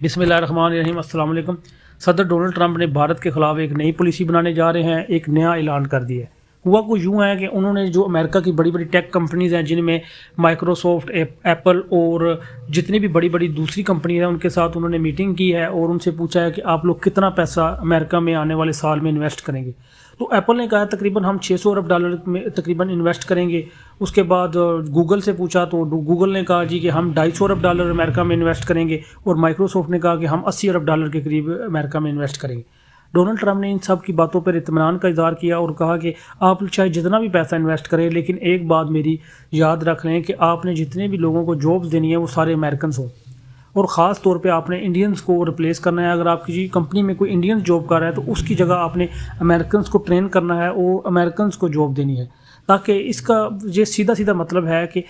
بسم اللہ الرحمن الرحیم۔ السلام علیکم۔ صدر ڈونلڈ ٹرمپ نے بھارت کے خلاف ایک نئی پالیسی بنانے جا رہے ہیں، ایک نیا اعلان کر دیا ہے۔ ہوا کو یوں ہے کہ انہوں نے جو امریکہ کی بڑی بڑی ٹیک کمپنیز ہیں، جن میں مائکروسافٹ، ایپل اور جتنی بھی بڑی بڑی دوسری کمپنیز ہیں، ان کے ساتھ انہوں نے میٹنگ کی ہے اور ان سے پوچھا ہے کہ آپ لوگ کتنا پیسہ امریکہ میں آنے والے سال میں انویسٹ کریں گے۔ تو ایپل نے کہا تقریباً ہم $600 ارب میں تقریباً انویسٹ کریں گے۔ اس کے بعد گوگل سے پوچھا تو گوگل نے کہا کہ ہم $250 ارب امریکہ میں انویسٹ کریں گے، اور مائکروسافٹ نے کہا کہ ہم $80 ارب کے قریب امریکہ میں انویسٹ کریں گے۔ ڈونلڈ ٹرمپ نے ان سب کی باتوں پر اطمینان کا اظہار کیا اور کہا کہ آپ چاہے جتنا بھی پیسہ انویسٹ کریں، لیکن ایک بات میری یاد رکھ لیں کہ آپ نے جتنے بھی لوگوں کو جابس دینی ہے وہ سارے امریکنز ہوں، اور خاص طور پہ آپ نے انڈینز کو ریپلیس کرنا ہے۔ اگر آپ کی کمپنی میں کوئی انڈین جاب کر رہا ہے تو اس کی جگہ آپ نے امریکنز کو ٹرین کرنا ہے اور امریکنز کو جاب دینی ہے، تاکہ اس کا یہ سیدھا مطلب ہے کہ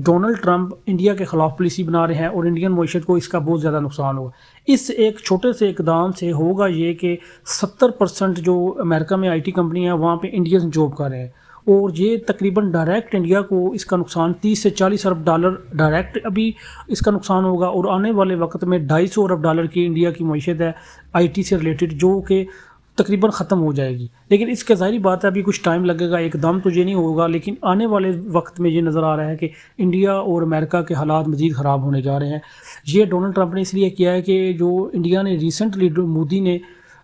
ڈونلڈ ٹرمپ انڈیا کے خلاف پالیسی بنا رہے ہیں اور انڈین معیشت کو اس کا بہت زیادہ نقصان ہوگا۔ اس ایک چھوٹے سے اقدام سے ہوگا یہ کہ 70% جو امریکہ میں آئی ٹی کمپنی ہیں وہاں پہ انڈین جاب کر رہے ہیں، اور یہ تقریباً ڈائریکٹ انڈیا کو اس کا نقصان $30 سے $40 ارب ڈائریکٹ ابھی اس کا نقصان ہوگا، اور آنے والے وقت میں $250 ارب کی انڈیا کی معیشت ہے آئی ٹی سے ریلیٹڈ، جو کہ تقریباً ختم ہو جائے گی۔ لیکن اس کے ظاہری بات ہے ابھی کچھ ٹائم لگے گا، ایک دم تو یہ نہیں ہوگا، لیکن آنے والے وقت میں یہ نظر آ رہا ہے کہ انڈیا اور امریکہ کے حالات مزید خراب ہونے جا رہے ہیں۔ یہ ڈونلڈ ٹرمپ نے اس لیے کیا ہے کہ جو انڈیا نے ریسنٹلی مودی نے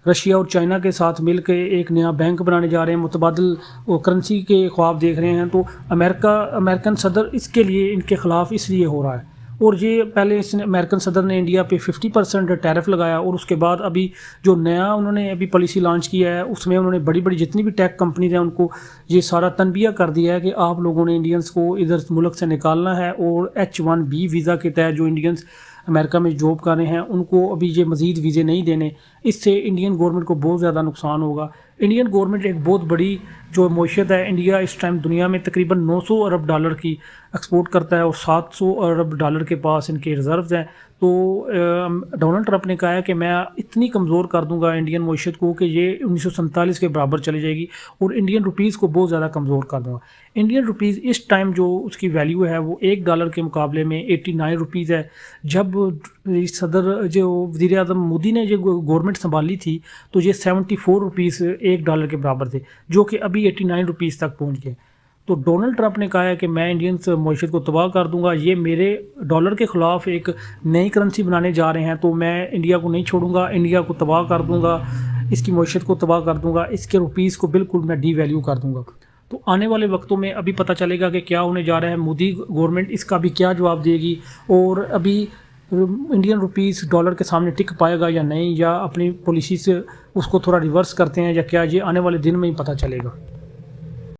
رشیا اور چائنا کے ساتھ مل کے ایک نیا بینک بنانے جا رہے ہیں، متبادل کرنسی کے خواب دیکھ رہے ہیں، تو امریکن صدر اس کے لیے ان کے خلاف اس لیے ہو رہا ہے۔ اور یہ پہلے امریکن صدر نے انڈیا پہ 50% ٹیرف لگایا، اور اس کے بعد ابھی جو نیا انہوں نے ابھی پالیسی لانچ کیا ہے اس میں انہوں نے بڑی بڑی جتنی بھی ٹیک کمپنیز ہیں ان کو یہ سارا تنبیہ کر دیا ہے کہ آپ لوگوں نے انڈینز کو ادھر ملک سے نکالنا ہے، اور H1B ویزا کے تحت جو انڈینز امریکہ میں جاب کر رہے ہیں ان کو ابھی یہ مزید ویزے نہیں دینے۔ اس سے انڈین گورنمنٹ کو بہت زیادہ نقصان ہوگا۔ انڈین گورنمنٹ ایک بہت بڑی جو معیشت ہے، انڈیا اس ٹائم دنیا میں تقریباً $900 ارب کی ایکسپورٹ کرتا ہے، اور $700 ارب کے پاس ان کے ریزروز ہیں۔ تو ڈونلڈ ٹرمپ نے کہا ہے کہ میں اتنی کمزور کر دوں گا انڈین معیشت کو کہ یہ 1947 کے برابر چلی جائے گی، اور انڈین روپیز کو بہت زیادہ کمزور کر دوں گا۔ انڈین روپیز اس ٹائم جو اس کی ویلیو ہے وہ $1 کے مقابلے میں 89 روپیز ہے۔ جب صدر جو وزیر اعظم مودی نے جو گورنمنٹ سنبھالی تھی تو یہ 74 روپیز $1 کے برابر تھے، جو کہ ابھی 89 روپیز تک پہنچ گئے۔ تو ڈونلڈ ٹرمپ نے کہا ہے کہ میں انڈین معیشت کو تباہ کر دوں گا، یہ میرے ڈالر کے خلاف ایک نئی کرنسی بنانے جا رہے ہیں، تو میں انڈیا کو نہیں چھوڑوں گا، انڈیا کو تباہ کر دوں گا، اس کی معیشت کو تباہ کر دوں گا، اس کے روپیز کو بالکل میں ڈی ویلیو کر دوں گا۔ تو آنے والے وقتوں میں ابھی پتہ چلے گا کہ کیا ہونے جا رہا ہے، مودی گورنمنٹ اس کا بھی کیا جواب دے گی، اور ابھی انڈین روپیز ڈالر کے سامنے ٹک پائے گا یا نہیں، یا اپنی پالیسی سے اس کو تھوڑا ریورس کرتے ہیں یا کیا، یہ آنے والے دن میں ہی پتہ چلے گا۔